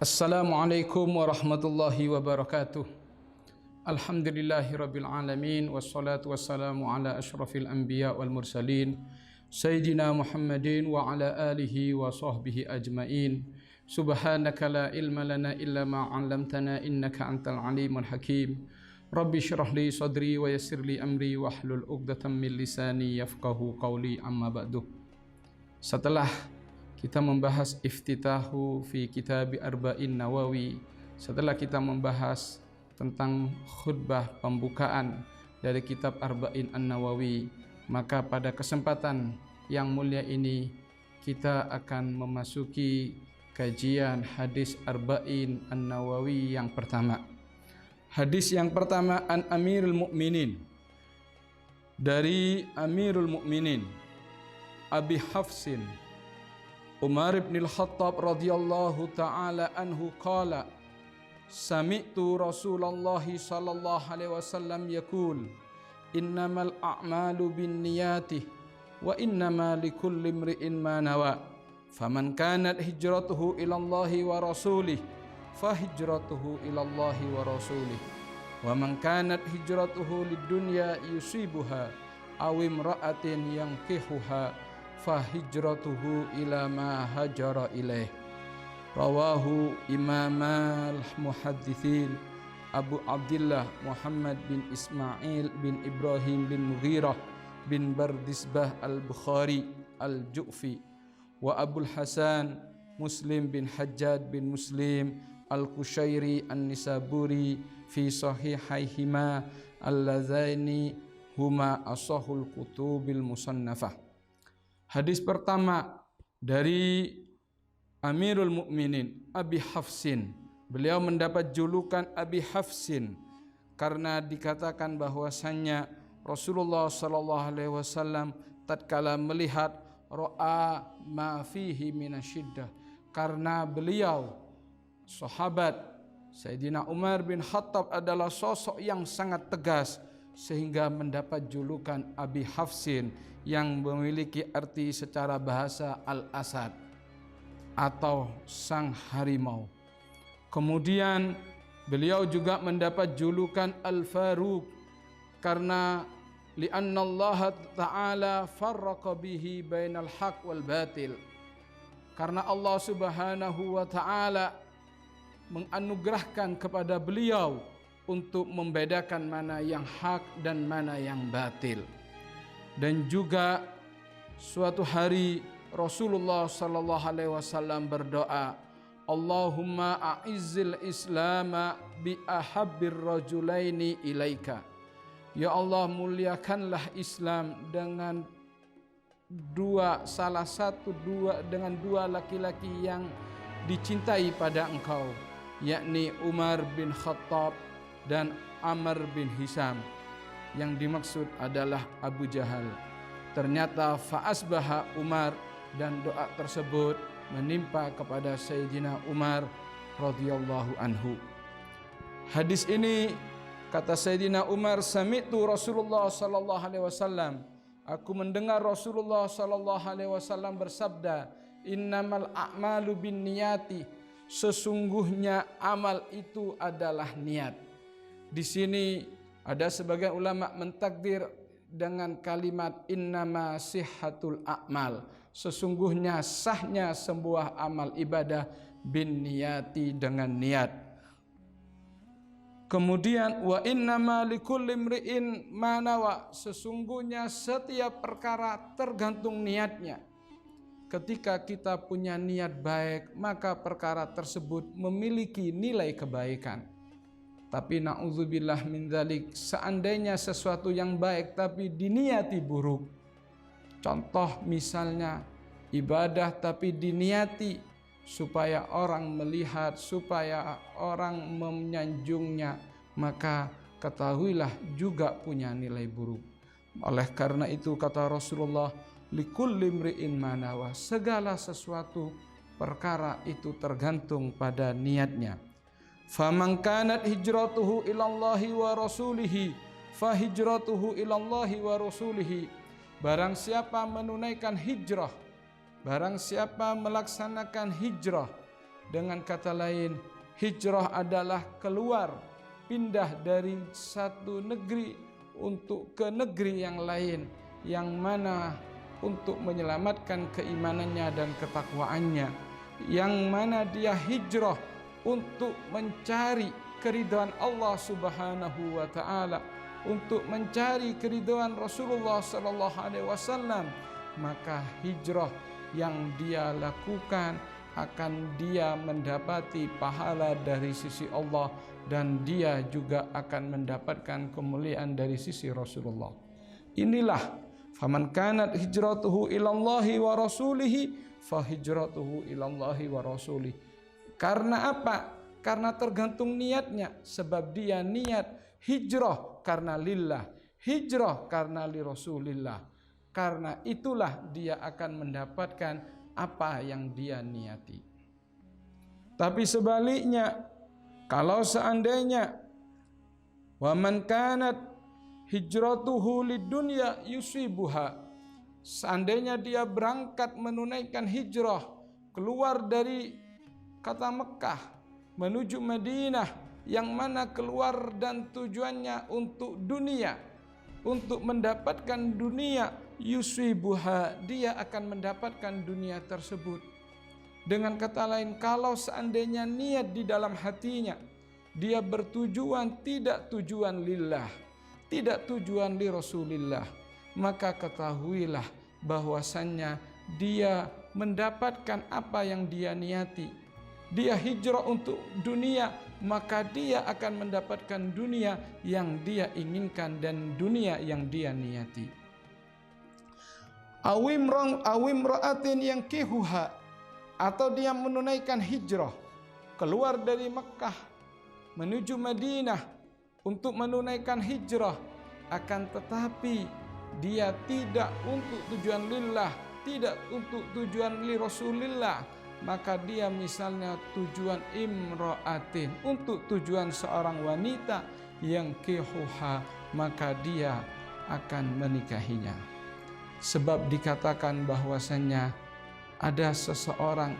Assalamualaikum warahmatullahi wabarakatuh. Alhamdulillahirabbil alamin wassalatu wassalamu ala asyrafil anbiya wal mursalin sayyidina Muhammadin wa ala alihi wa sahbihi ajmain. Subhanaka la ilma lana illa ma 'allamtana innaka antal alimul hakim. Rabbi shrah li sadri wa yassir li amri wahlul 'uqdatam min lisani yafqahu qawli, amma ba'du. Setelah kita membahas iftitahu fi kitab Arba'in Nawawi, setelah kita membahas tentang khutbah pembukaan dari kitab Arba'in An-Nawawi, maka pada kesempatan yang mulia ini kita akan memasuki kajian hadis Arba'in An-Nawawi yang pertama. Hadis yang pertama an Amirul Mukminin, dari Amirul Mukminin Abi Hafsin Umar bin Al-Khattab radhiyallahu ta'ala anhu qala sami'tu Rasulullah sallallahu alaihi wasallam yaqul innamal a'malu binniyati wa innama likulli imri'in ma nawa faman kanat hijratuhu ila Allah wa rasulih fa hijratuhu ila Allah wa rasulih wa man kanat hijratuhu lid-dunya yusibuha aw imra'atin yankihuha fahijratuhu ila ma hajara ilaih. Rawahu Imamal Muhaddithin Abu Abdullah Muhammad bin Ismail bin Ibrahim bin Mughirah bin Bardisbah al-Bukhari al-Ju'fi wa Abul Hasan Muslim bin Hajjad bin Muslim al-Qushairi an-Nisaburi fi sahihaihima allazaini huma asahul kutubil musannafah. Hadis pertama dari Amirul Mukminin Abi Hafsin. Beliau mendapat julukan Abi Hafsin karena dikatakan bahwasannya Rasulullah sallallahu alaihi wasallam tatkala melihat ra'a ma fihi minasyiddah, karena beliau sahabat Sayyidina Umar bin Khattab adalah sosok yang sangat tegas sehingga mendapat julukan Abi Hafsin yang memiliki arti secara bahasa Al-Asad atau sang harimau. Kemudian beliau juga mendapat julukan Al-Faruq karena li'anna Allah Ta'ala farraqa bihi bainal haq wal batil, karena Allah Subhanahu wa Ta'ala menganugerahkan kepada beliau untuk membedakan mana yang hak dan mana yang batil. Dan juga suatu hari Rasulullah sallallahu alaihi wasallam berdoa, Allahumma a'izzil islama bi ahabbir rajulaini ilaika. Ya Allah, muliakanlah Islam dengan dengan dua laki-laki yang dicintai pada engkau, yakni Umar bin Khattab dan Amr bin Hisham. Yang dimaksud adalah Abu Jahal. Ternyata fa'asbaha Umar, dan doa tersebut menimpa kepada Sayyidina Umar radhiyallahu anhu. Hadis ini kata Sayyidina Umar, sami'tu Rasulullah sallallahu alaihi wasallam, aku mendengar Rasulullah sallallahu alaihi wasallam bersabda, innamal a'malu binniyati, sesungguhnya amal itu adalah niat. Di sini ada sebagian ulama mentakdir dengan kalimat innama sihhatul a'mal, sesungguhnya sahnya sebuah amal ibadah bin niyati, dengan niat. Kemudian wa innama likulli imri'in ma nawa, sesungguhnya setiap perkara tergantung niatnya. Ketika kita punya niat baik, maka perkara tersebut memiliki nilai kebaikan. Tapi na'udzubillah min dzalik, seandainya sesuatu yang baik tapi diniati buruk, contoh misalnya ibadah tapi diniati supaya orang melihat, supaya orang menyanjungnya, maka ketahuilah juga punya nilai buruk. Oleh karena itu kata Rasulullah, likulli imri'in ma nawa, segala sesuatu perkara itu tergantung pada niatnya. Faman kanat hijratuhu ilallahi wa rasulihi fa hijratuhu ilallahi wa rasulihi, barang siapa menunaikan hijrah, barang siapa melaksanakan hijrah Dengan kata lain, hijrah adalah keluar, pindah dari satu negeri untuk ke negeri yang lain, yang mana untuk menyelamatkan keimanannya dan ketakwaannya, yang mana dia hijrah untuk mencari keridhaan Allah Subhanahu wa taala, untuk mencari keridhaan Rasulullah sallallahu alaihi wasallam. Maka hijrah yang dia lakukan akan dia mendapati pahala dari sisi Allah, dan dia juga akan mendapatkan kemuliaan dari sisi Rasulullah. Inilah faman kanat hijratuhu ilallahi wa rasulihi fa hijratuhu ilallahi wa rasulih. Karena apa? Karena tergantung niatnya. Sebab dia niat hijrah karena lillah, hijrah karena li Rasulillah. Karena itulah dia akan mendapatkan apa yang dia niati. Tapi sebaliknya, kalau seandainya wa man kanat hijratuhu lidunya yusibuha, seandainya dia berangkat menunaikan hijrah, keluar dari kota Mekah menuju Madinah, yang mana keluar dan tujuannya untuk dunia, untuk mendapatkan dunia, yusibuha, dia akan mendapatkan dunia tersebut. Dengan kata lain, kalau seandainya niat di dalam hatinya dia bertujuan tidak tujuan lillah, tidak tujuan li Rasulillah, maka ketahuilah bahwasannya dia mendapatkan apa yang dia niati. Dia hijrah untuk dunia, maka dia akan mendapatkan dunia yang dia inginkan dan dunia yang dia niati. Awim ra'atin yang kihuha, atau dia menunaikan hijrah keluar dari Mekah menuju Madinah untuk menunaikan hijrah, akan tetapi dia tidak untuk tujuan lillah, tidak untuk tujuan li Rasulillah, maka dia misalnya tujuan imra'atin, untuk tujuan seorang wanita yang kihuha, maka dia akan menikahinya. Sebab dikatakan bahwasannya ada seseorang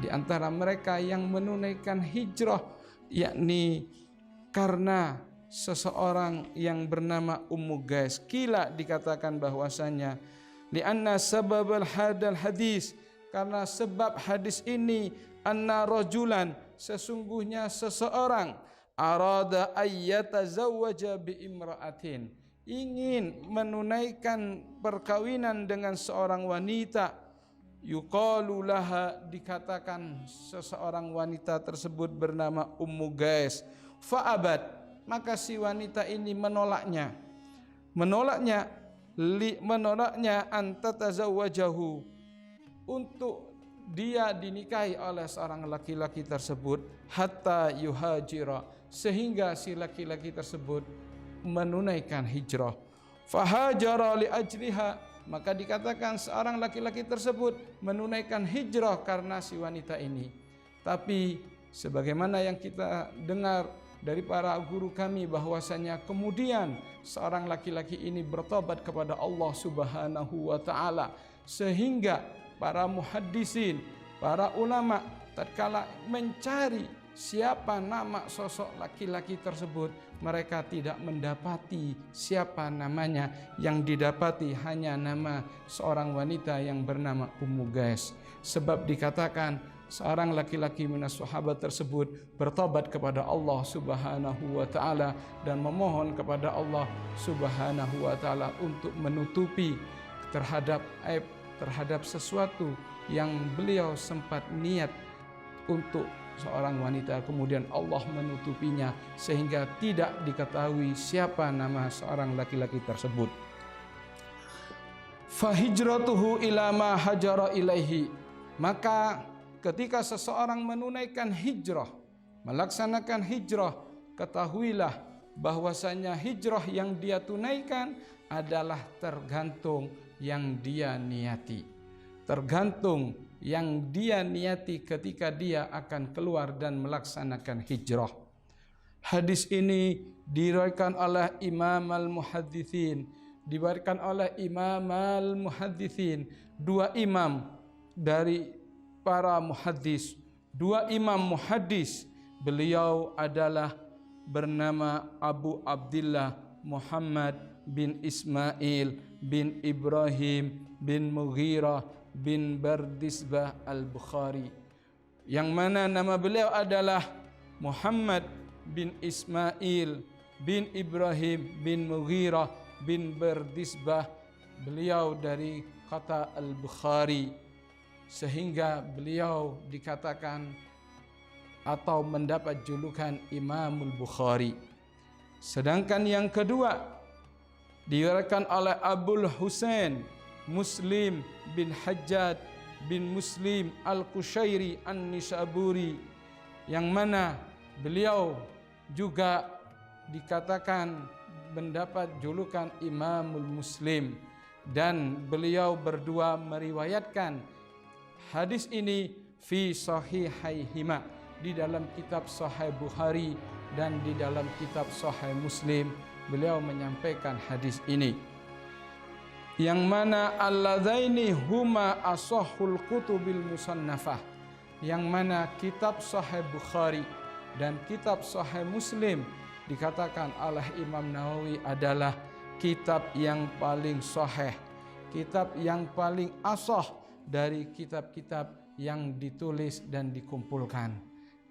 di antara mereka yang menunaikan hijrah, yakni karena seseorang yang bernama Ummu Gais. Kila dikatakan bahwasannya lianna sababal hadal hadis, karena sebab hadis ini, anna rajulan, sesungguhnya seseorang, arada ayyatazawwaja bi imra'atin, ingin menunaikan perkawinan dengan seorang wanita, yuqalu laha, dikatakan seseorang wanita tersebut bernama Ummu Gais, fa'abad, maka si wanita ini menolaknya antatazawwajahu, untuk dia dinikahi oleh seorang laki-laki tersebut, hatta yuhajira, sehingga si laki-laki tersebut menunaikan hijrah. Fahajara li ajliha, maka dikatakan seorang laki-laki tersebut menunaikan hijrah karena si wanita ini. Tapi sebagaimana yang kita dengar dari para guru kami bahwasanya kemudian seorang laki-laki ini bertobat kepada Allah Subhanahu wa taala, sehingga para muhaddisin, para ulama tatkala mencari siapa nama sosok laki-laki tersebut, mereka tidak mendapati siapa namanya. Yang didapati hanya nama seorang wanita yang bernama Ummu Gais. Sebab dikatakan seorang laki-laki minas sahabat tersebut bertobat kepada Allah Subhanahu wa taala dan memohon kepada Allah Subhanahu wa taala untuk menutupi terhadap aib, terhadap sesuatu yang beliau sempat niat untuk seorang wanita, kemudian Allah menutupinya sehingga tidak diketahui siapa nama seorang laki-laki tersebut. Fahijratuhu ila ma hajara ilaihi, maka ketika seseorang menunaikan hijrah, melaksanakan hijrah, ketahuilah bahwasanya hijrah yang dia tunaikan adalah tergantung yang dia niati, tergantung yang dia niati ketika dia akan keluar dan melaksanakan hijrah. Hadis ini diriwayatkan oleh Imam al-Muhaditsin, diriwayatkan oleh Imam al-Muhaditsin, dua imam dari para muhaddis, dua imam muhaddis. Beliau adalah bernama Abu Abdillah Muhammad bin Ismail bin Ibrahim bin Mughirah bin Bardisbah al-Bukhari, yang mana nama beliau adalah Muhammad bin Ismail bin Ibrahim bin Mughirah bin Bardisbah. Beliau dari kata al-Bukhari, sehingga beliau dikatakan atau mendapat julukan Imamul Bukhari. Sedangkan yang kedua diriwayatkan oleh Abul Husain Muslim bin Hajjaj bin Muslim Al-Qushairi An-Nisaburi, yang mana beliau juga dikatakan mendapat julukan Imamul Muslim, dan beliau berdua meriwayatkan hadis ini fi sahihaihima, di dalam kitab Sahih Bukhari dan di dalam kitab Sahih Muslim. Beliau menyampaikan hadis ini, yang mana alladzaini huma ashahul kutubil musannafah, yang mana kitab Sahih Bukhari dan kitab Sahih Muslim dikatakan oleh Imam Nawawi adalah kitab yang paling sahih, kitab yang paling ashah dari kitab-kitab yang ditulis dan dikumpulkan.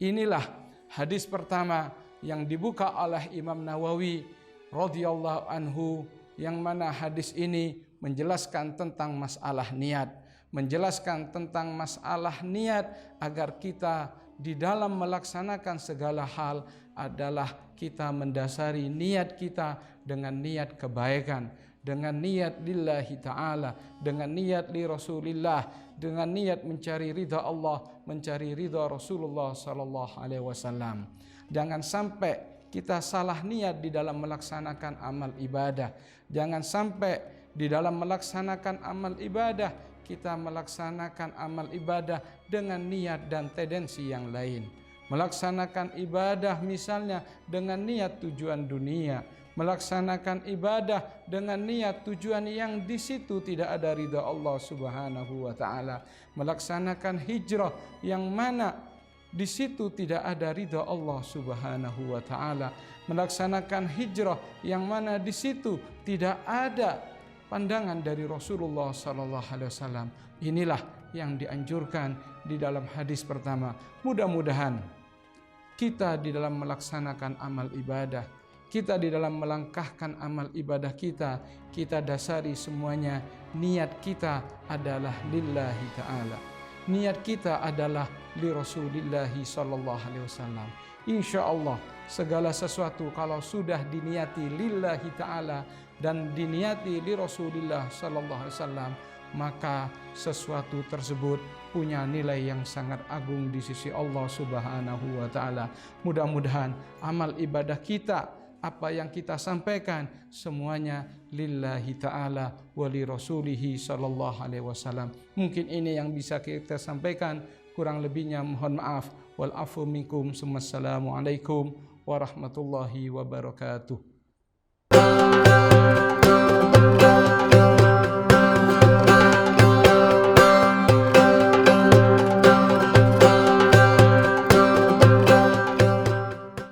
Inilah hadis pertama yang dibuka oleh Imam Nawawi radhiyallahu anhu, yang mana hadis ini menjelaskan tentang masalah niat, menjelaskan tentang masalah niat agar kita di dalam melaksanakan segala hal adalah kita mendasari niat kita dengan niat kebaikan, dengan niat lillahi ta'ala, dengan niat li Rasulillah, dengan niat mencari ridha Allah, mencari ridha Rasulullah sallallahu alaihi wasallam. Jangan sampai kita salah niat di dalam melaksanakan amal ibadah. Jangan sampai di dalam melaksanakan amal ibadah kita melaksanakan amal ibadah dengan niat dan tendensi yang lain. Melaksanakan ibadah misalnya dengan niat tujuan dunia, melaksanakan ibadah dengan niat tujuan yang di situ tidak ada ridha Allah Subhanahu wa taala, melaksanakan hijrah yang mana di situ tidak ada ridha Allah Subhanahu wa taala, melaksanakan hijrah yang mana di situ tidak ada pandangan dari Rasulullah sallallahu alaihi wasallam. Inilah yang dianjurkan di dalam hadis pertama. Mudah-mudahan kita di dalam melaksanakan amal ibadah, kita di dalam melangkahkan amal ibadah kita dasari semuanya niat kita adalah lillahi ta'ala. Niat kita adalah li Rasulillahi sallallahu alaihi wasallam. Insyaallah segala sesuatu kalau sudah diniati lillahi ta'ala dan diniati li Rasulillah sallallahu alaihi wasallam, maka sesuatu tersebut punya nilai yang sangat agung di sisi Allah Subhanahu wa taala. Mudah-mudahan amal ibadah kita, apa yang kita sampaikan semuanya lillahi ta'ala wa li rasulihi sallallahu alaihi wasallam. Mungkin ini yang bisa kita sampaikan, kurang lebihnya mohon maaf. Wal afu minkum. Assalamualaikum warahmatullahi wabarakatuh.